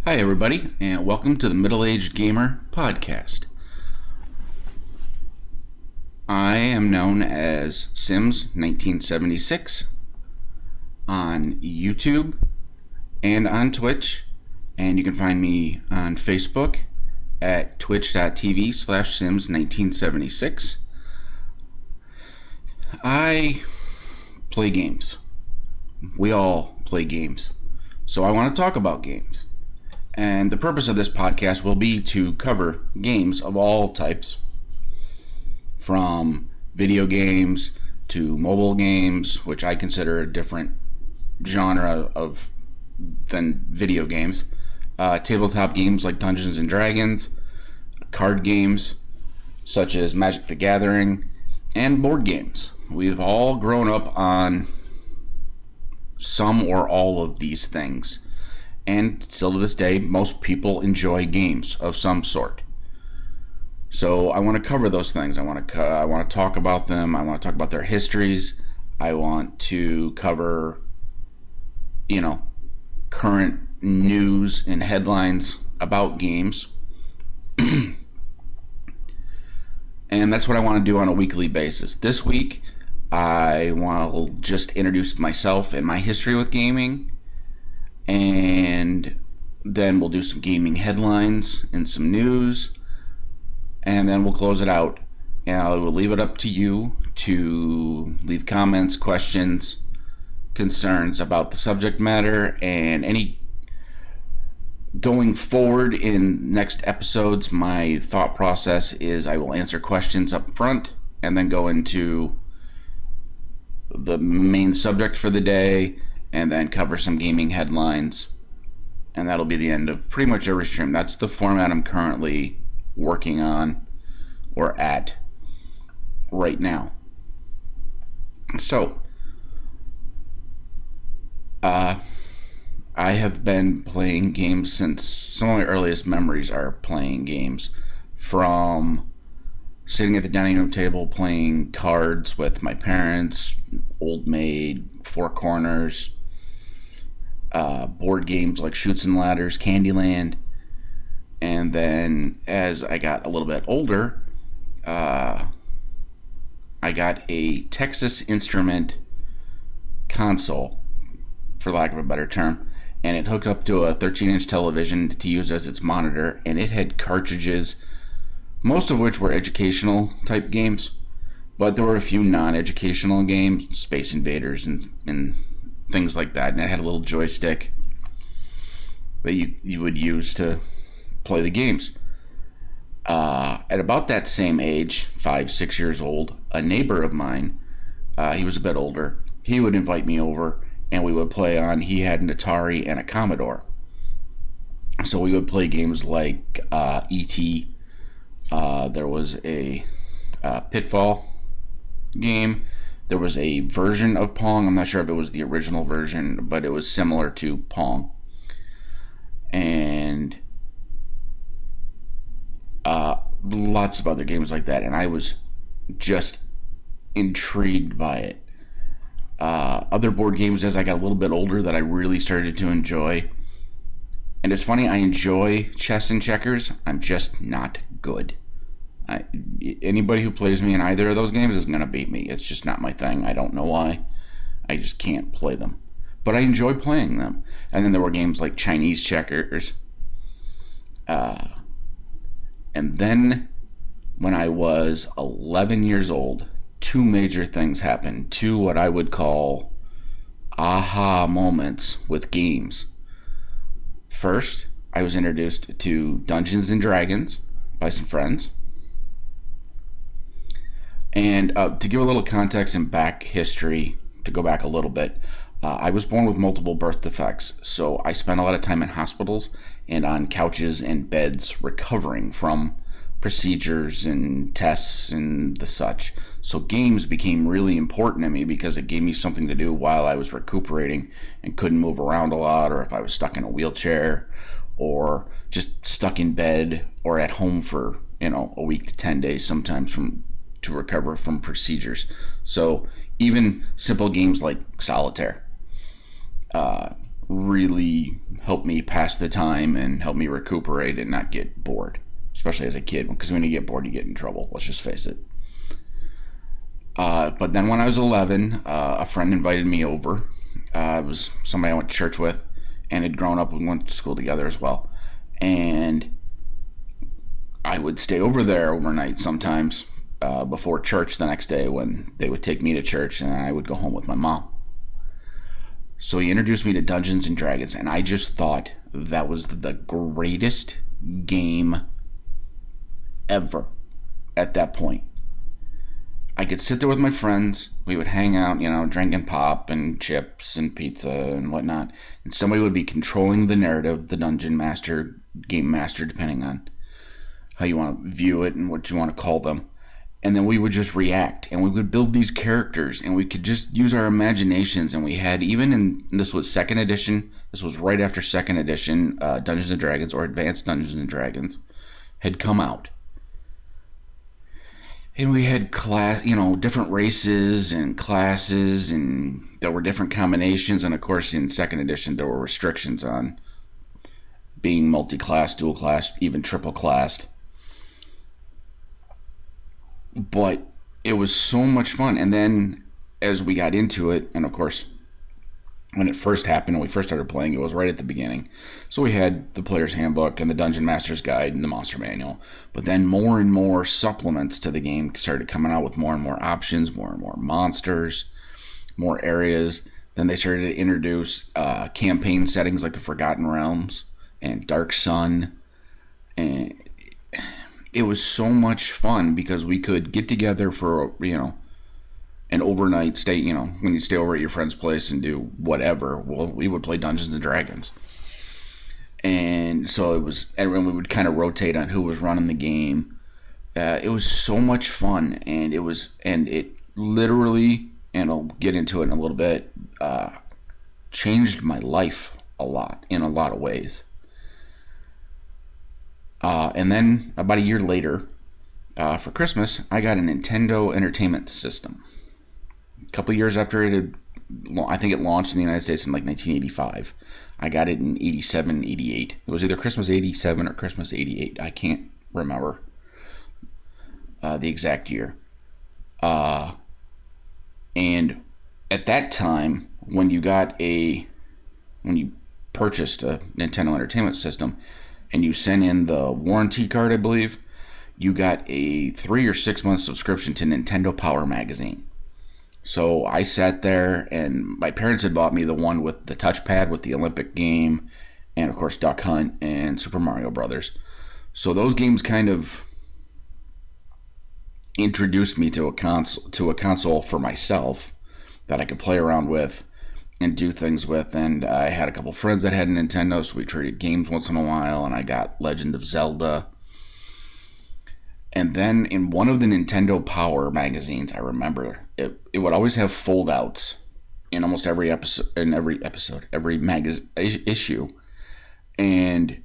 Hi, everybody, and welcome to the Middle-Aged Gamer Podcast. I am known as Sims1976 on YouTube and on Twitch, and you can find me on Facebook at twitch.tv/Sims1976. I play games. We all play games. So I want to talk about games. And the purpose of this podcast will be to cover games of all types, from video games to mobile games, which I consider a different genre than video games, tabletop games like Dungeons and Dragons, card games such as Magic the Gathering, and board games. We've all grown up on some or all of these things. And still to this day, most people enjoy games of some sort. So I want to cover those things. I want to talk about them. I want to talk about their histories. I want to cover, current news and headlines about games. And that's what I want to do on a weekly basis. This week, I will just introduce myself and my history with gaming. And then we'll do some gaming headlines and some news. And then we'll close it out. And I will leave it up to you to leave comments, questions, concerns about the subject matter. And any going forward in next episodes, my thought process is I will answer questions up front and then go into the main subject for the day, and then cover some gaming headlines, and that'll be the end of pretty much every stream. That's the format I'm currently working on or at right now. So, I have been playing games since some of my earliest memories are playing games, from sitting at the dining room table playing cards with my parents, Old Maid, Four Corners, board games like Chutes and Ladders, Candyland. And then as I got a little bit older, I got a Texas Instrument console, for lack of a better term, and it hooked up to a 13-inch television to use as its monitor, and it had cartridges, most of which were educational type games, but there were a few non-educational games, Space Invaders and things like that, and it had a little joystick that you would use to play the games. At about that same age, 5-6 years old, a neighbor of mine, he was a bit older, he would invite me over, and we would play on, he had an Atari and a Commodore. So we would play games like E.T., there was a Pitfall game. There was a version of Pong. I'm not sure if it was the original version, but it was similar to Pong. And lots of other games like that. And I was just intrigued by it. Other board games as I got a little bit older that I really started to enjoy. And it's funny, I enjoy chess and checkers. I'm just not good. Anybody who plays me in either of those games is going to beat me. It's just not my thing. I don't know why. I just can't play them. But I enjoy playing them. And then there were games like Chinese checkers. And then when I was 11 years old, two major things happened. Two what I would call aha moments with games. First, I was introduced to Dungeons and Dragons by some friends. And to give a little context and back history, to go back a little bit, I was born with multiple birth defects, so I spent a lot of time in hospitals and on couches and beds recovering from procedures and tests and the such. So games became really important to me because it gave me something to do while I was recuperating and couldn't move around a lot, or if I was stuck in a wheelchair or just stuck in bed or at home for a week to 10 days sometimes to recover from procedures. So even simple games like solitaire really help me pass the time and help me recuperate and not get bored, especially as a kid, because when you get bored, you get in trouble. Let's just face it. But then when I was 11, a friend invited me over. It was somebody I went to church with and had grown up and went to school together as well. And I would stay over there overnight sometimes before church the next day, when they would take me to church and I would go home with my mom. So he introduced me to Dungeons and Dragons, and I just thought that was the greatest game ever at that point. I could sit there with my friends. We would hang out, drinking pop and chips and pizza and whatnot. And somebody would be controlling the narrative, the dungeon master, game master, depending on how you want to view it and what you want to call them. And then we would just react, and we would build these characters, and we could just use our imaginations. And we had, this was 2nd edition, this was right after 2nd edition, Dungeons and Dragons, or Advanced Dungeons and Dragons, had come out. And we had different races and classes, and there were different combinations. And of course, in 2nd edition, there were restrictions on being multi-class, dual-class, even triple-classed. But it was so much fun. And then as we got into it, and of course, when it first happened and we first started playing, it was right at the beginning. So we had the player's handbook and the Dungeon Master's Guide and the Monster Manual. But then more and more supplements to the game started coming out with more and more options, more and more monsters, more areas. Then they started to introduce campaign settings like the Forgotten Realms and Dark Sun. And it was so much fun because we could get together for, an overnight stay, when you stay over at your friend's place and do whatever. Well, we would play Dungeons and Dragons. And so everyone, we would kind of rotate on who was running the game. It was so much fun, and it literally, and I'll get into it in a little bit, changed my life a lot, in a lot of ways. And then about a year later, for Christmas, I got a Nintendo Entertainment System. A couple years after I think it launched in the United States in like 1985. I got it in 87, 88. It was either Christmas 87 or Christmas 88. I can't remember the exact year. And at that time, when you purchased a Nintendo Entertainment System, and you sent in the warranty card, I believe, you got a 3 or 6 month subscription to Nintendo Power Magazine. So I sat there, and my parents had bought me the one with the touchpad with the Olympic game, and of course Duck Hunt and Super Mario Brothers. So those games kind of introduced me to a console for myself that I could play around with and do things with. And I had a couple friends that had a Nintendo, so we traded games once in a while, and I got Legend of Zelda. And then in one of the Nintendo Power magazines, I remember it would always have foldouts in almost every issue, and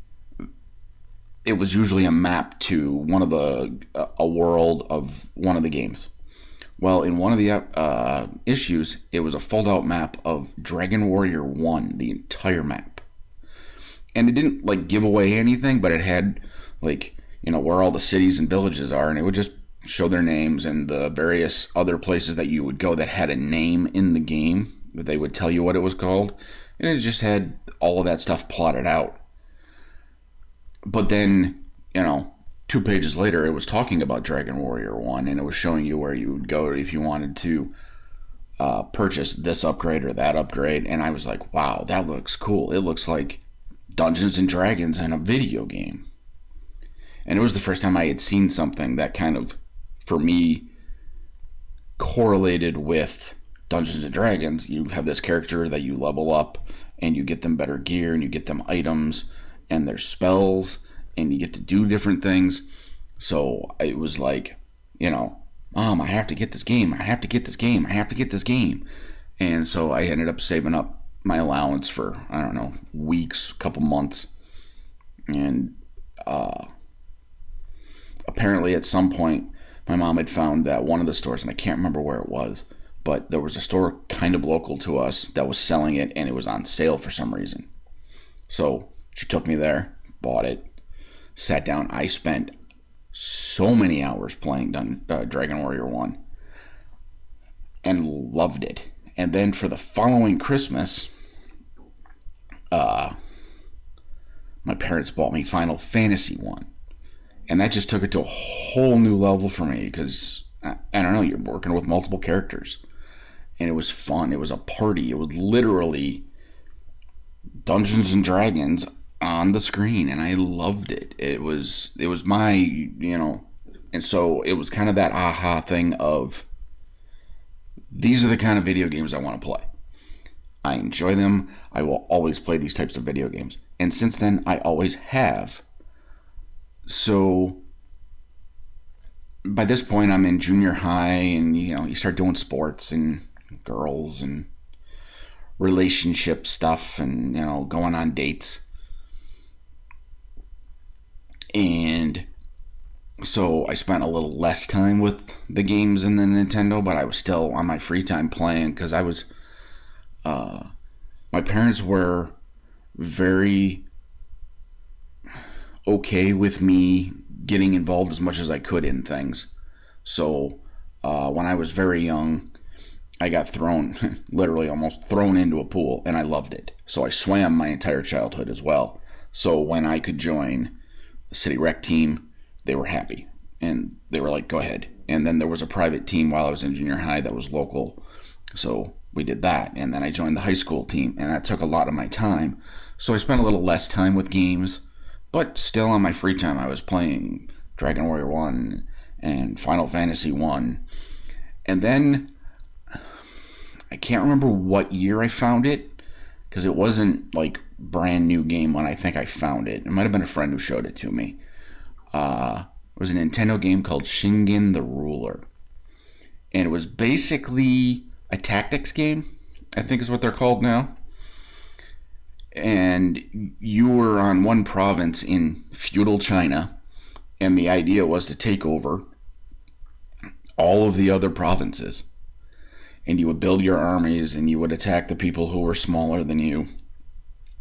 it was usually a map to one of a world of one of the games. Well, in one of the issues, it was a fold-out map of Dragon Warrior 1, the entire map. And it didn't, give away anything, but it had, where all the cities and villages are, and it would just show their names and the various other places that you would go that had a name in the game, that they would tell you what it was called. And it just had all of that stuff plotted out. But then, 2 pages later, it was talking about Dragon Warrior 1, and it was showing you where you would go if you wanted to purchase this upgrade or that upgrade. And I was like, wow, that looks cool. It looks like Dungeons and Dragons in a video game. And it was the first time I had seen something that kind of, for me, correlated with Dungeons and Dragons. You have this character that you level up, and you get them better gear, and you get them items, and their spells, and you get to do different things. So it was like, Mom, I have to get this game. I have to get this game. I have to get this game. And so I ended up saving up my allowance for, weeks, a couple months. And apparently at some point, my mom had found that one of the stores, and I can't remember where it was, but there was a store kind of local to us that was selling it, and it was on sale for some reason. So she took me there, bought it, sat down. I spent so many hours playing Dragon Warrior 1 and loved it. And then for the following Christmas, my parents bought me Final Fantasy 1. And that just took it to a whole new level for me because, I don't know, you're working with multiple characters. And it was fun. It was a party. It was literally Dungeons and Dragons on the screen, and I loved it. It was my, and so it was kind of that aha thing of, these are the kind of video games I want to play. I enjoy them. I will always play these types of video games. And since then, I always have. So by this point, I'm in junior high, and you start doing sports and girls and relationship stuff, and going on dates. And so I spent a little less time with the games in the Nintendo, but I was still on my free time playing because I was my parents were very okay with me getting involved as much as I could in things. So when I was very young, I got thrown, literally almost thrown into a pool, and I loved it. So I swam my entire childhood as well. So when I could join the city rec team, they were happy. And they were like, go ahead. And then there was a private team while I was in junior high that was local. So we did that. And then I joined the high school team, and that took a lot of my time. So I spent a little less time with games, but still on my free time I was playing Dragon Warrior 1 and Final Fantasy 1. And then I can't remember what year I found it, because it wasn't like brand new game when I think I found it. It might have been a friend who showed it to me. It was a Nintendo game called Shingen the Ruler. And it was basically a tactics game, I think is what they're called now. And you were on one province in feudal China, and the idea was to take over all of the other provinces. And you would build your armies, and you would attack the people who were smaller than you,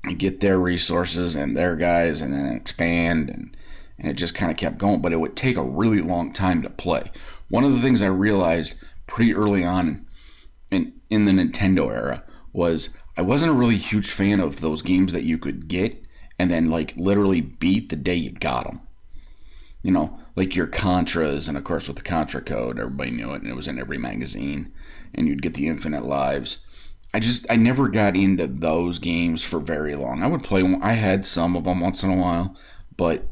and get their resources and their guys, and then expand, and it just kind of kept going. But it would take a really long time to play. One of the things I realized pretty early on in the Nintendo era was I wasn't a really huge fan of those games that you could get and then like literally beat the day you got them. Like your Contras, and of course with the Contra code, everybody knew it, and it was in every magazine, and you'd get the infinite lives. I never got into those games for very long. I would play them. I had some of them once in a while, but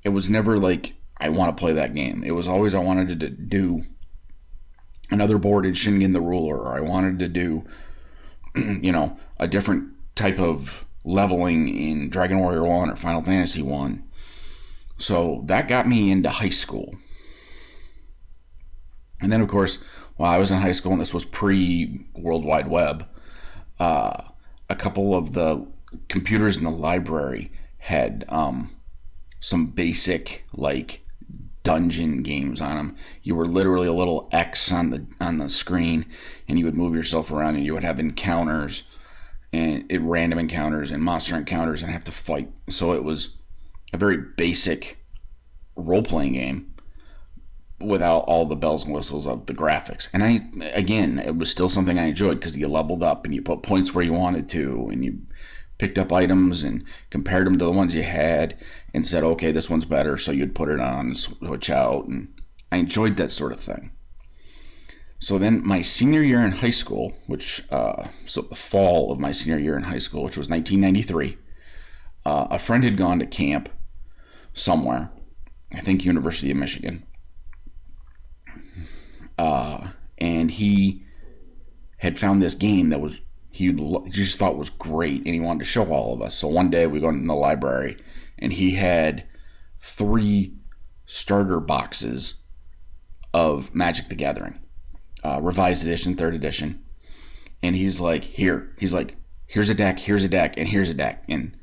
it was never like, I want to play that game. It was always I wanted to do another board in Shingen the Ruler, or I wanted to do, a different type of leveling in Dragon Warrior 1 or Final Fantasy 1. So that got me into high school. And then, of course, while I was in high school, and this was pre-World Wide Web, a couple of the computers in the library had some basic, like, dungeon games on them. You were literally a little X on the screen, and you would move yourself around, and you would have encounters, and random encounters and monster encounters, and have to fight. So it was a very basic role-playing game without all the bells and whistles of the graphics. And it was still something I enjoyed because you leveled up and you put points where you wanted to, and you picked up items and compared them to the ones you had and said, okay, this one's better, so you'd put it on and switch out. And I enjoyed that sort of thing. So then my senior year in high school, so the fall of my senior year in high school, which was 1993, a friend had gone to camp somewhere, I think University of Michigan, and he had found this game that he just thought was great, and he wanted to show all of us. So one day we go in the library, and he had 3 starter boxes of Magic the Gathering, revised edition, 3rd edition, and he's like, here's a deck, here's a deck, and here's a deck. And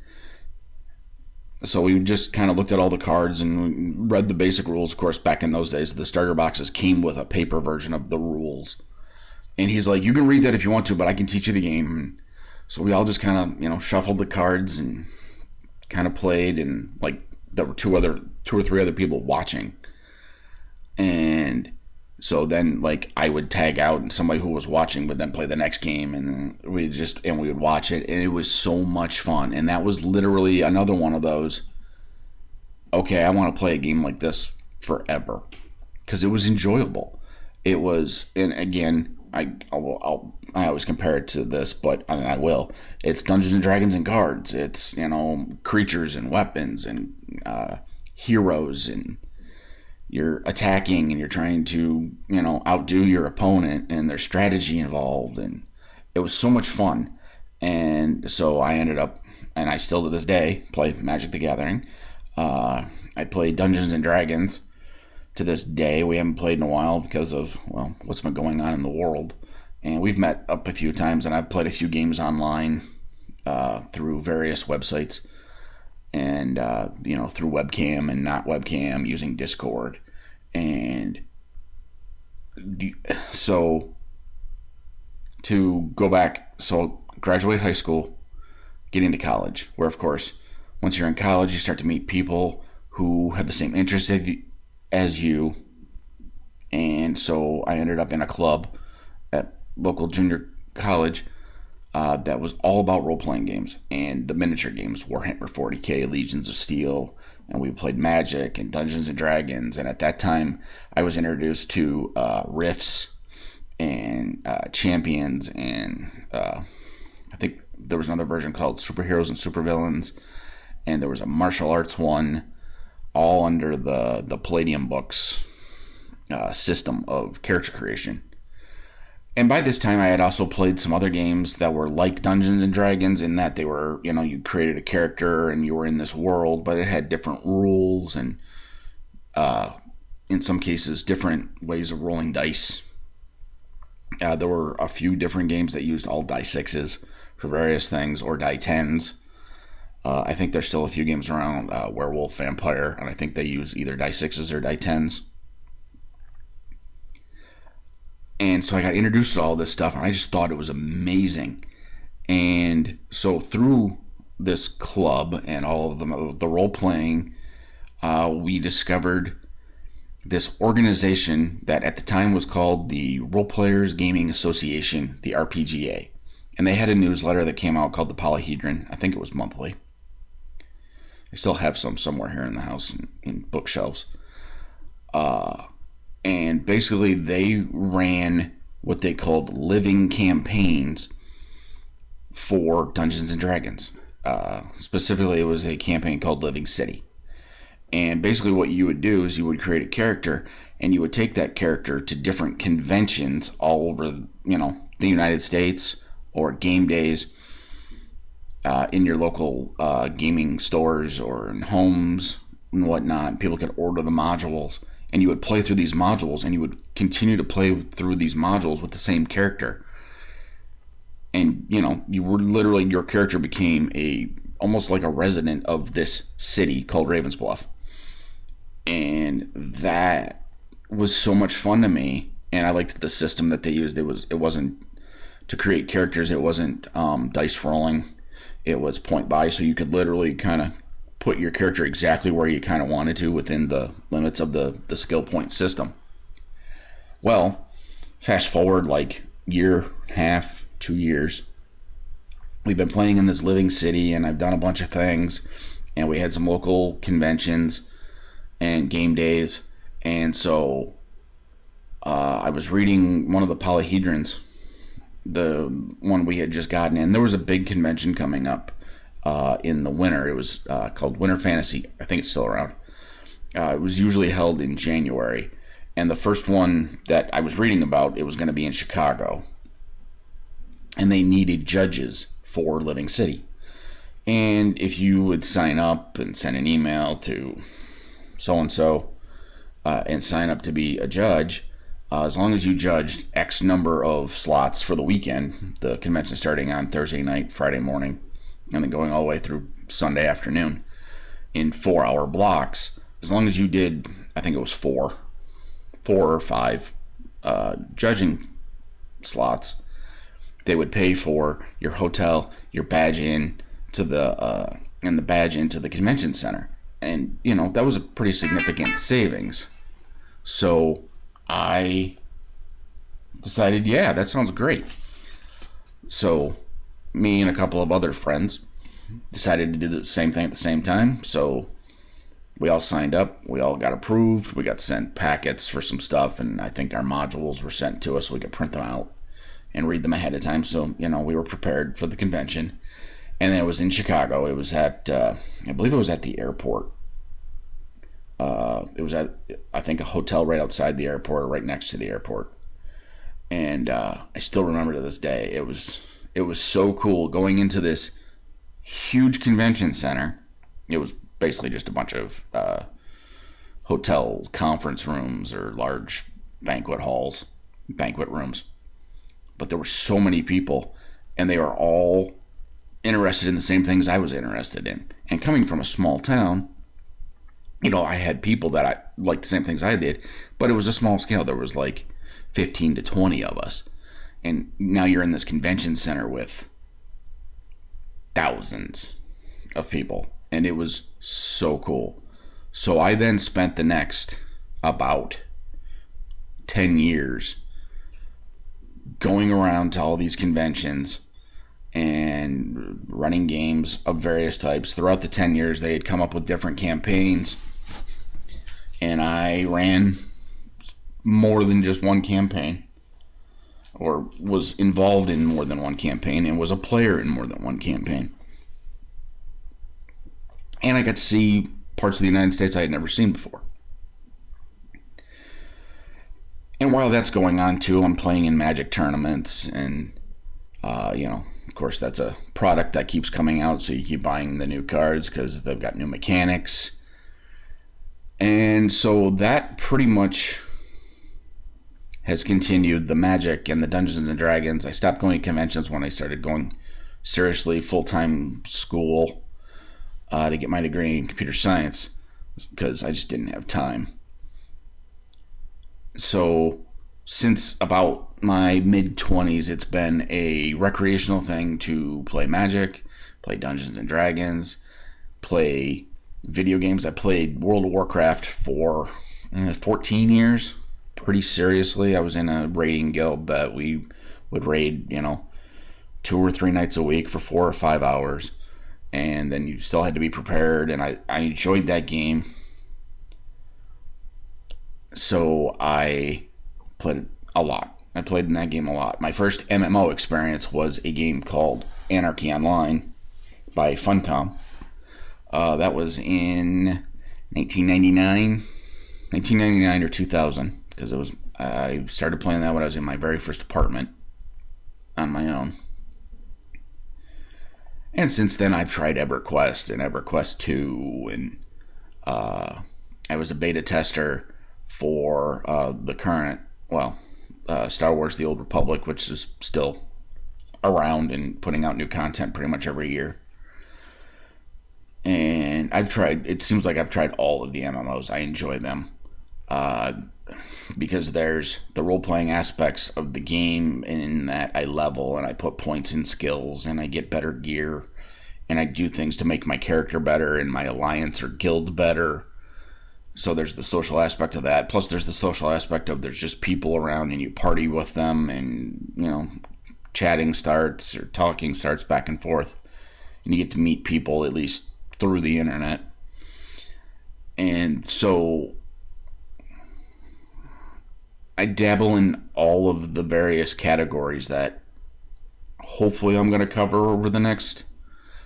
so we just kind of looked at all the cards and read the basic rules. Of course, back in those days, the starter boxes came with a paper version of the rules. And he's like, you can read that if you want to, but I can teach you the game. And so we all just kind of, shuffled the cards and kind of played, and like there were two or three other people watching. And so then like I would tag out and somebody who was watching would then play the next game, and then we would watch it, and it was so much fun. And that was literally another one of those, okay, I want to play a game like this forever, because it was enjoyable. It was, and again, I always compare it to this, but I will. It's Dungeons and Dragons and cards. It's, creatures and weapons and heroes, and you're attacking and you're trying to, outdo your opponent, and there's strategy involved, and it was so much fun. And so I ended up, and I still to this day play Magic the Gathering. I play Dungeons and Dragons to this day. We haven't played in a while because of, what's been going on in the world. And we've met up a few times, and I've played a few games online through various websites, and, through webcam and not webcam, using Discord. And so to go back, so graduate high school, get into college, where, of course, once you're in college, you start to meet people who have the same interests as you. And so I ended up in a club at local junior college that was all about role-playing games and the miniature games, Warhammer 40k, Legions of Steel, and we played Magic and Dungeons and Dragons. And at that time, I was introduced to Rifts and Champions, and I think there was another version called Superheroes and Supervillains, and there was a martial arts one, all under the Palladium Books system of character creation. And by this time, I had also played some other games that were like Dungeons and Dragons, in that they were, you created a character and you were in this world, but it had different rules and, in some cases, different ways of rolling dice. There were a few different games that used all die sixes for various things, or die tens. I think there's still a few games around, Werewolf, Vampire, and I think they use either die sixes or die tens. And so I got introduced to all this stuff, and I just thought it was amazing. And so through this club and all of the role-playing, we discovered this organization that at the time was called the Role Players Gaming Association, the RPGA. And they had a newsletter that came out called the Polyhedron. I think it was monthly. I still have some somewhere here in the house in bookshelves. And basically they ran what they called living campaigns for Dungeons and Dragons. Specifically, it was a campaign called Living City. And basically what you would do is you would create a character, and you would take that character to different conventions all over, the United States, or game days in your local gaming stores or in homes and whatnot. People could order the modules, and you would play through these modules, and you would continue to play through these modules with the same character. And, you were literally, your character became almost like a resident of this city called Ravensbluff. And that was so much fun to me, and I liked the system that they used. It wasn't to create characters, it wasn't dice rolling. It was point buy, so you could literally kind of put your character exactly where you kind of wanted to within the limits of the skill point system. Well, fast forward like year, half, 2 years, we've been playing in this living city, and I've done a bunch of things, and we had some local conventions and game days. And so I was reading one of the Polyhedrons, the one we had just gotten in. There was a big convention coming up in the winter. It was called Winter Fantasy. I think it's still around. It was usually held in January. And the first one that I was reading about, it was going to be in Chicago. And they needed judges for Living City. And if you would sign up and send an email to so-and-so and sign up to be a judge, as long as you judged X number of slots for the weekend, the convention starting on Thursday night, Friday morning, and then going all the way through Sunday afternoon in 4-hour blocks, as long as you did, I think it was four or five judging slots, they would pay for your hotel, your badge in to the and the badge into the convention center. And, that was a pretty significant savings. So I decided, yeah, that sounds great. So me and a couple of other friends decided to do the same thing at the same time. So we all signed up. We all got approved. We got sent packets for some stuff, and I think our modules were sent to us so we could print them out and read them ahead of time. So, we were prepared for the convention. And then it was in Chicago. It was at, I believe it was at the airport. It was at, I think, a hotel right outside the airport or right next to the airport. And I still remember to this day, it was so cool going into this huge convention center. It was basically just a bunch of hotel conference rooms or large banquet rooms. But there were so many people, and they were all interested in the same things I was interested in. And coming from a small town, I had people that I liked the same things I did, but it was a small scale. There was like 15 to 20 of us. And now you're in this convention center with thousands of people. And it was so cool. So I then spent the next about 10 years going around to all these conventions and running games of various types. Throughout the 10 years, they had come up with different campaigns. And I ran more than just one campaign, or was involved in more than one campaign, and was a player in more than one campaign. And I got to see parts of the United States I had never seen before. And while that's going on too, I'm playing in Magic tournaments, and of course that's a product that keeps coming out, so you keep buying the new cards because they've got new mechanics. And so that pretty much has continued the Magic and the Dungeons and Dragons. I stopped going to conventions when I started going seriously full-time school to get my degree in computer science because I just didn't have time. So since about my mid-20s, it's been a recreational thing to play Magic, play Dungeons and Dragons, play video games. I played World of Warcraft for 14 years pretty seriously. I was in a raiding guild that we would raid, 2 or 3 nights a week for 4 or 5 hours. And then you still had to be prepared, and I enjoyed that game. So I played a lot. I played in that game a lot. My first MMO experience was a game called Anarchy Online by Funcom. That was in 1999 or 2000, because I started playing that when I was in my very first apartment on my own. And since then, I've tried EverQuest and EverQuest 2, and I was a beta tester for the current, Star Wars The Old Republic, which is still around and putting out new content pretty much every year. And it seems like I've tried all of the MMOs. I enjoy them because there's the role-playing aspects of the game in that I level and I put points in skills and I get better gear and I do things to make my character better and my alliance or guild better. So there's the social aspect of that. Plus there's the social aspect of there's just people around and you party with them and, chatting starts or talking starts back and forth. And you get to meet people at least through the internet. And so I dabble in all of the various categories that hopefully I'm going to cover over the next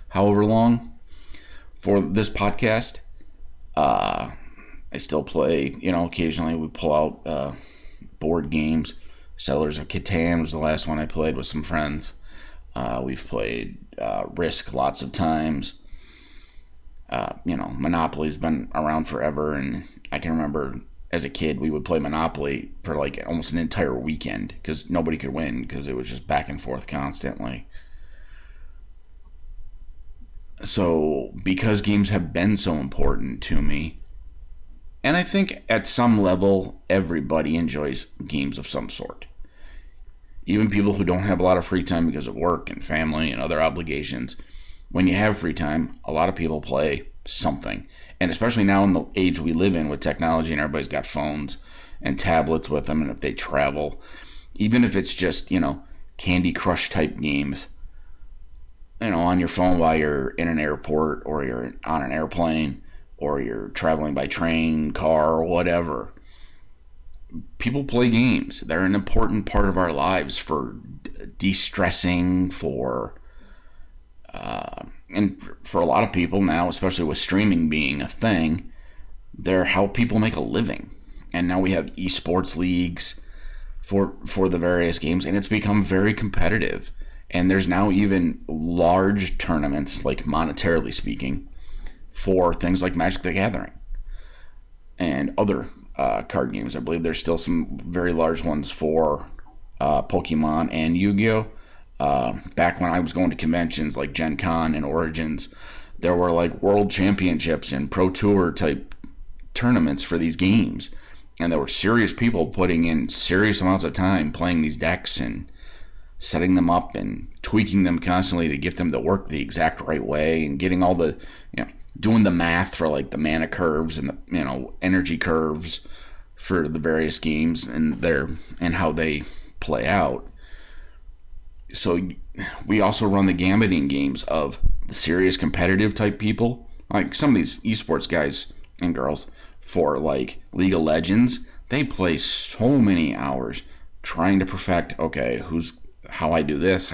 however long for this podcast. I still play, occasionally we pull out board games. Settlers of Catan was the last one I played with some friends. We've played Risk lots of times. Monopoly's been around forever, and I can remember as a kid we would play Monopoly for like almost an entire weekend because nobody could win because it was just back and forth constantly. So because games have been so important to me, and I think at some level everybody enjoys games of some sort. Even people who don't have a lot of free time because of work and family and other obligations, when you have free time, a lot of people play something. And especially now in the age we live in with technology and everybody's got phones and tablets with them, and if they travel, even if it's just, Candy Crush type games, on your phone while you're in an airport or you're on an airplane or you're traveling by train, car, or whatever. People play games. They're an important part of our lives for de-stressing, and for a lot of people now, especially with streaming being a thing, they're how people make a living. And now we have esports leagues for the various games, and it's become very competitive. And there's now even large tournaments, like monetarily speaking, for things like Magic the Gathering and other card games. I believe there's still some very large ones for Pokemon and Yu-Gi-Oh! Back when I was going to conventions like Gen Con and Origins, there were like world championships and pro tour type tournaments for these games. And there were serious people putting in serious amounts of time playing these decks and setting them up and tweaking them constantly to get them to work the exact right way, and getting all the, doing the math for like the mana curves and the, energy curves for the various games and how they play out. So we also run the gamut in games of the serious competitive type people, like some of these esports guys and girls for like League of Legends. They play so many hours trying to perfect, okay, how I do this,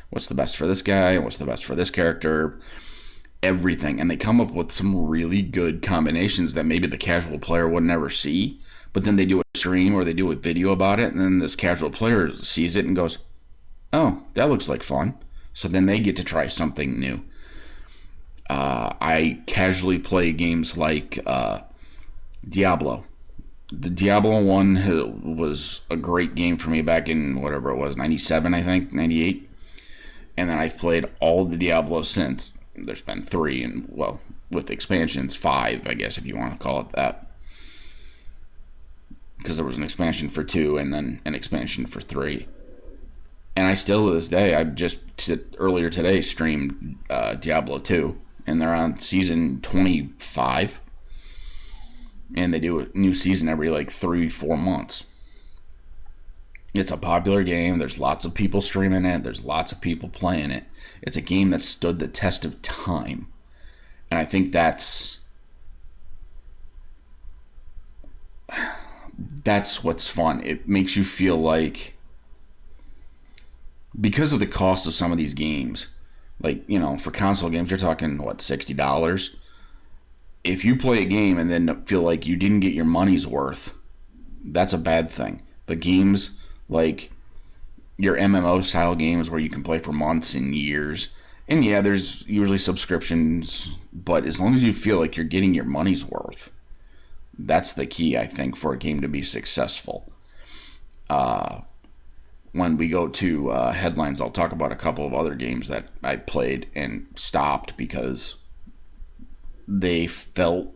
what's the best for this guy, what's the best for this character, everything. And they come up with some really good combinations that maybe the casual player would never see, but then they do a stream or they do a video about it, and then this casual player sees it and goes, oh, that looks like fun. So then they get to try something new. I casually play games like Diablo. The Diablo one was a great game for me back in whatever it was, 97, I think, 98. And then I've played all the Diablos since. There's been 3, and, well, with expansions, 5, I guess, if you want to call it that. Because there was an expansion for 2 and then an expansion for 3. And I still, to this day, I just earlier today streamed Diablo 2, and they're on season 25. And they do a new season every like 3-4 months. It's a popular game. There's lots of people streaming it. There's lots of people playing it. It's a game that stood the test of time. And I think that's what's fun. It makes you feel like, because of the cost of some of these games, like, for console games, you're talking, what, $60? If you play a game and then feel like you didn't get your money's worth, that's a bad thing. But games like your MMO style games where you can play for months and years, and yeah, there's usually subscriptions, but as long as you feel like you're getting your money's worth, that's the key, I think, for a game to be successful. When we go to headlines, I'll talk about a couple of other games that I played and stopped because they felt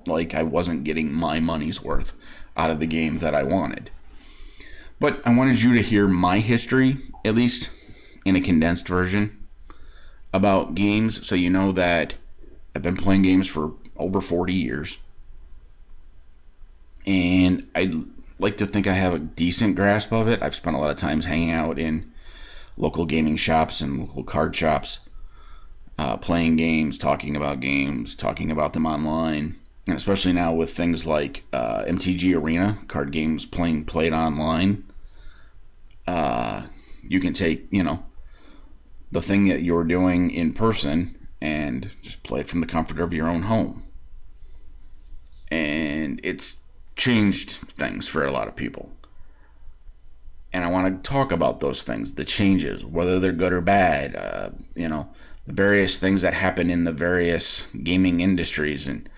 like I wasn't getting my money's worth out of the game that I wanted. But I wanted you to hear my history, at least in a condensed version, about games, so you know that I've been playing games for over 40 years. And I like to think I have a decent grasp of it. I've spent a lot of times hanging out in local gaming shops and local card shops, playing games, talking about them online, and especially now with things like MTG Arena, card games played online. You can take, the thing that you're doing in person and just play it from the comfort of your own home. And it's changed things for a lot of people. And I want to talk about those things, the changes, whether they're good or bad, the various things that happen in the various gaming industries, and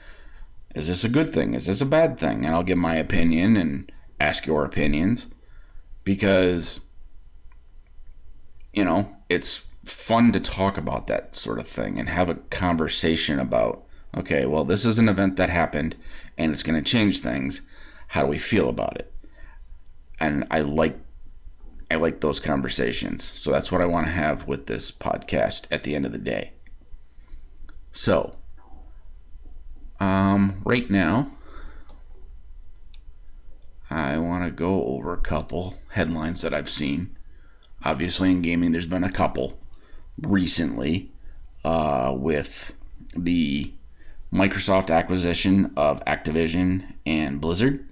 is this a good thing? Is this a bad thing? And I'll give my opinion and ask your opinions, because, it's fun to talk about that sort of thing and have a conversation about, okay, well, this is an event that happened and it's going to change things. How do we feel about it? And I like I like those conversations. So that's what I want to have with this podcast at the end of the day. So, right now, I want to go over a couple headlines that I've seen. Obviously, in gaming, there's been a couple recently with the Microsoft acquisition of Activision and Blizzard.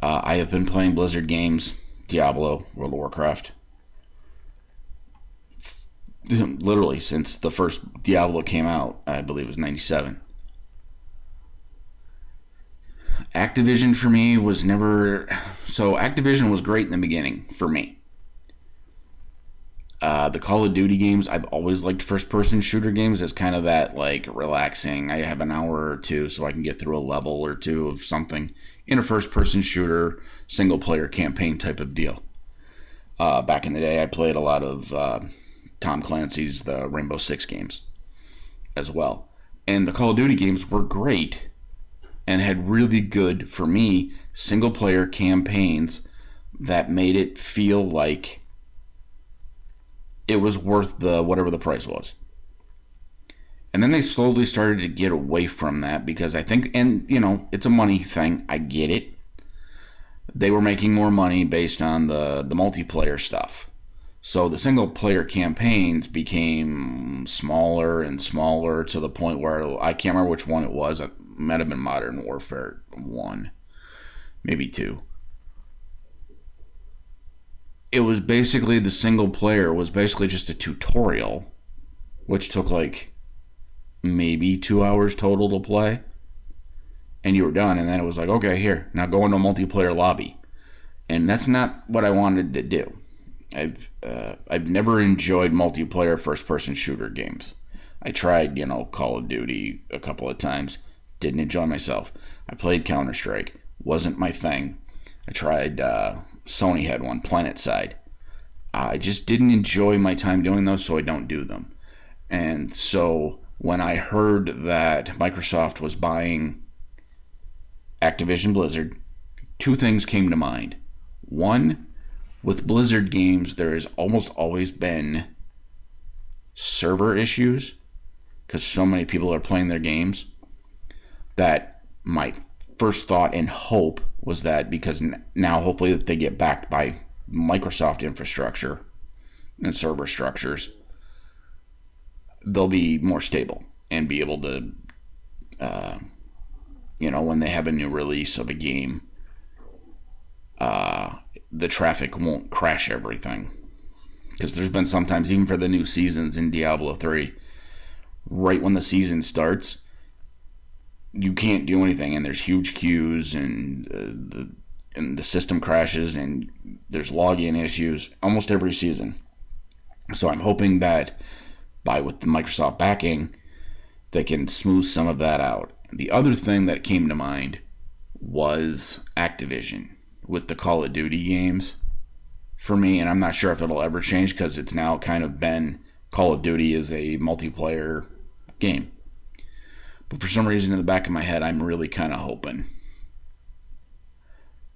I have been playing Blizzard games, Diablo, World of Warcraft, literally since the first Diablo came out. I believe it was 97. Activision for me was never... So Activision was great in the beginning for me. The Call of Duty games, I've always liked first-person shooter games as kind of that, like, relaxing. I have an hour or two so I can get through a level or two of something in a first-person shooter, single-player campaign type of deal. Back in the day, I played a lot of Tom Clancy's the Rainbow Six games as well. And the Call of Duty games were great and had really good, for me, single-player campaigns that made it feel like it was worth the whatever the price was. And then they slowly started to get away from that because I think, and you know, it's a money thing. I get it. They were making more money based on the multiplayer stuff. So the single player campaigns became smaller and smaller to the point where I can't remember which one it was. It might have been Modern Warfare 1, maybe 2. It was basically the single player was basically just a tutorial, which took like maybe 2 hours total to play, and you were done. And then it was like, okay, here, now go into a multiplayer lobby, and that's not what I wanted to do. I've never enjoyed multiplayer first-person shooter games. I tried, Call of Duty a couple of times, didn't enjoy myself. I played Counter-Strike, wasn't my thing. I tried, Sony had one, PlanetSide. I just didn't enjoy my time doing those, so I don't do them. And so when I heard that Microsoft was buying Activision Blizzard, two things came to mind. One, with Blizzard games, there has almost always been server issues because so many people are playing their games that my first thought and hope was that because now hopefully that they get backed by Microsoft infrastructure and server structures, they'll be more stable and be able to, when they have a new release of a game, the traffic won't crash everything. Because there's been sometimes, even for the new seasons in Diablo 3, right when the season starts, you can't do anything, and there's huge queues, and the system crashes, and there's login issues almost every season. So I'm hoping that with the Microsoft backing, they can smooth some of that out. The other thing that came to mind was Activision with the Call of Duty games for me, and I'm not sure if it'll ever change because it's now kind of been Call of Duty is a multiplayer game. But for some reason in the back of my head, I'm really kind of hoping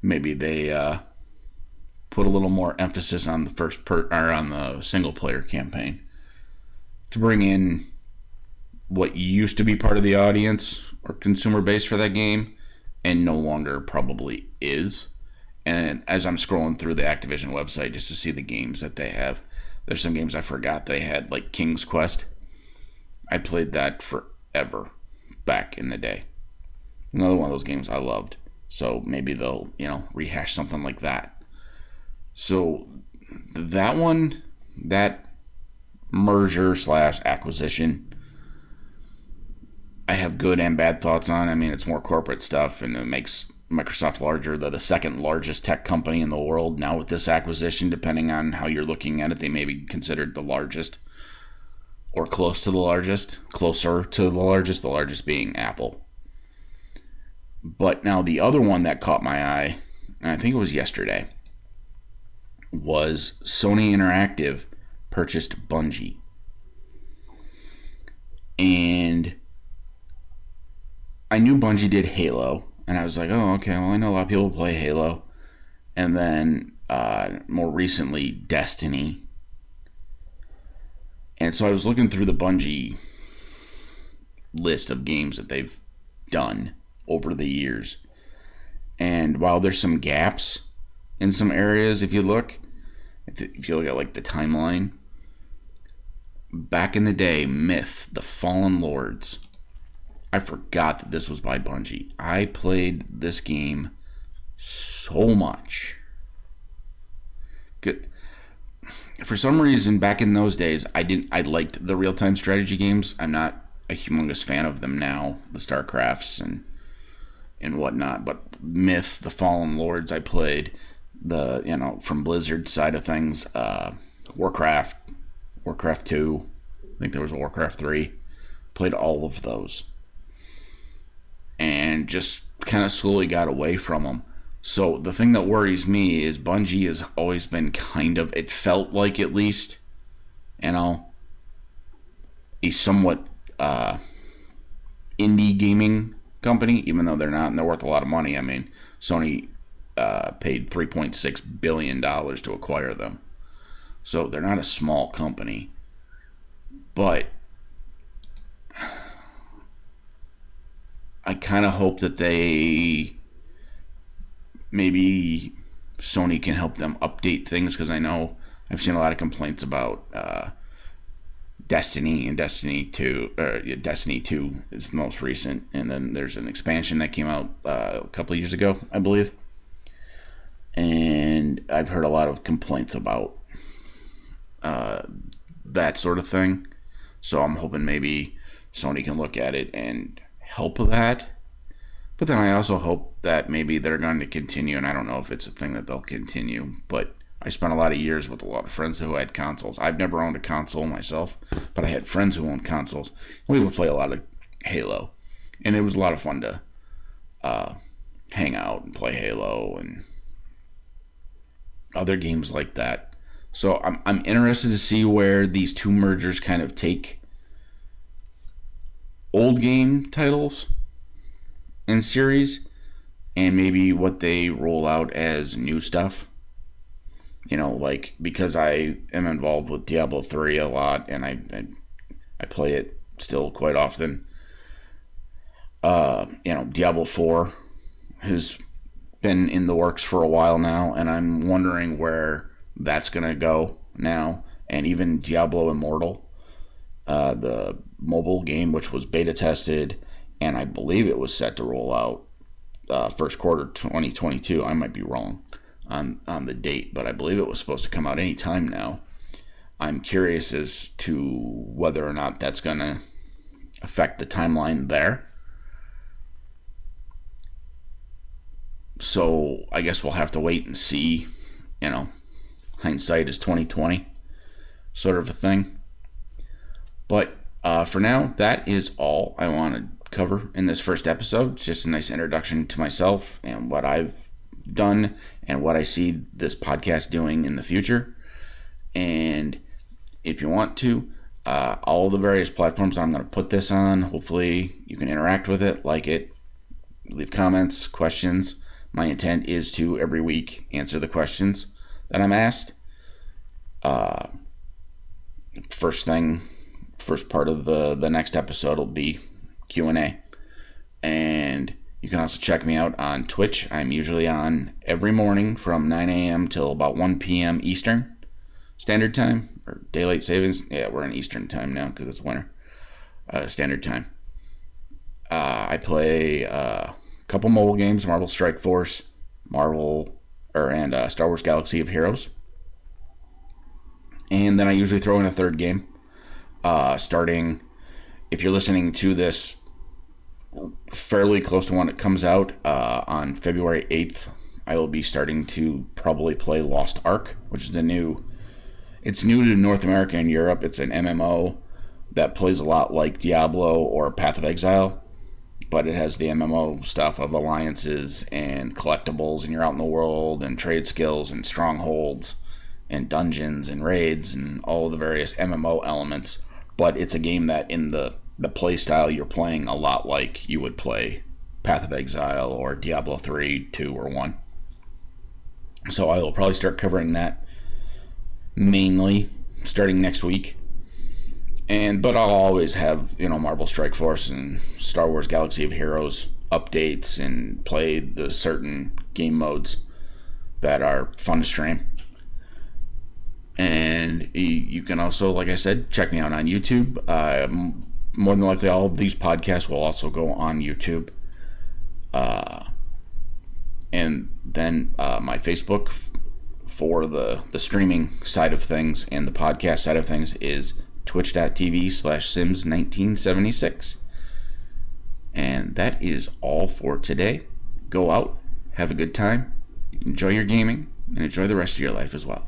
maybe they put a little more emphasis on the on the single player campaign to bring in what used to be part of the audience or consumer base for that game and no longer probably is. And as I'm scrolling through the Activision website just to see the games that they have, there's some games I forgot they had, like King's Quest. I played that forever back in the day. Another one of those games I loved. So maybe they'll, rehash something like that. So that one, that merger / acquisition, I have good and bad thoughts on. I mean, it's more corporate stuff, and it makes Microsoft larger. They're the second largest tech company in the world. Now with this acquisition, depending on how you're looking at it, they may be considered the largest or close to the largest, closer to the largest being Apple. But now the other one that caught my eye, and I think it was yesterday, was Sony Interactive purchased Bungie. And I knew Bungie did Halo, and I was like, oh, okay, well, I know a lot of people play Halo. and then more recently Destiny. And so I was looking through the Bungie list of games that they've done over the years. And while there's some gaps in some areas, if you look at like the timeline, back in the day, Myth, The Fallen Lords, I forgot that this was by Bungie. I played this game so much. Good. For some reason, back in those days, I liked the real-time strategy games. I'm not a humongous fan of them now, the StarCrafts and whatnot. But Myth, The Fallen Lords, I played from Blizzard's side of things. Warcraft 2. I think there was a Warcraft 3. Played all of those, and just kind of slowly got away from them. So the thing that worries me is Bungie has always been it felt like at least, a somewhat indie gaming company, even though they're not, and they're worth a lot of money. I mean, Sony paid $3.6 billion to acquire them. So they're not a small company. But I kind of hope that maybe Sony can help them update things, because I know I've seen a lot of complaints about Destiny and Destiny 2. Destiny 2 is the most recent, and then there's an expansion that came out a couple of years ago, I believe. And I've heard a lot of complaints about that sort of thing. So I'm hoping maybe Sony can look at it and help with that. But then I also hope that maybe they're going to continue, and I don't know if it's a thing that they'll continue, but I spent a lot of years with a lot of friends who had consoles. I've never owned a console myself, but I had friends who owned consoles. We would play a lot of Halo, and it was a lot of fun to hang out and play Halo and other games like that. So I'm interested to see where these two mergers kind of take old game titles and series, and maybe what they roll out as new stuff. Because I am involved with Diablo 3 a lot, and I play it still quite often. Diablo 4 has been in the works for a while now, and I'm wondering where that's going to go now. And even Diablo Immortal, the mobile game, which was beta tested, and I believe it was set to roll out first quarter 2022. I might be wrong on the date, but I believe it was supposed to come out any time now. I'm curious as to whether or not that's going to affect the timeline there. So I guess we'll have to wait and see. Hindsight is 2020 sort of a thing. But for now, that is all I want to cover in this first episode. It's just a nice introduction to myself and what I've done and what I see this podcast doing in the future. And if you want to, all the various platforms I'm going to put this on, hopefully you can interact with it, like it, leave comments, questions. My intent is to every week answer the questions that I'm asked. First part of the next episode will be Q&A. And you can also check me out on Twitch. I'm usually on every morning from 9 a.m. till about 1 p.m. Eastern Standard Time, or Daylight Savings. Yeah, we're in Eastern Time now because it's winter. Standard Time. I play a couple mobile games, Marvel Strike Force, and Star Wars Galaxy of Heroes. And then I usually throw in a third game. Starting, if you're listening to this fairly close to when it comes out, on February 8th, I will be starting to probably play Lost Ark, which is it's new to North America and Europe. It's an MMO that plays a lot like Diablo or Path of Exile, but it has the MMO stuff of alliances and collectibles, and you're out in the world, and trade skills and strongholds and dungeons and raids and all of the various MMO elements. But it's a game that in the play style you're playing a lot like you would play Path of Exile or Diablo 3, 2, or 1. So I will probably start covering that mainly starting next week. But I'll always have, Marvel Strike Force and Star Wars Galaxy of Heroes updates and play the certain game modes that are fun to stream. And you can also, like I said, check me out on YouTube. More than likely, all of these podcasts will also go on YouTube. And then my Facebook for the streaming side of things and the podcast side of things is twitch.tv/Sims1976. And that is all for today. Go out, have a good time, enjoy your gaming, and enjoy the rest of your life as well.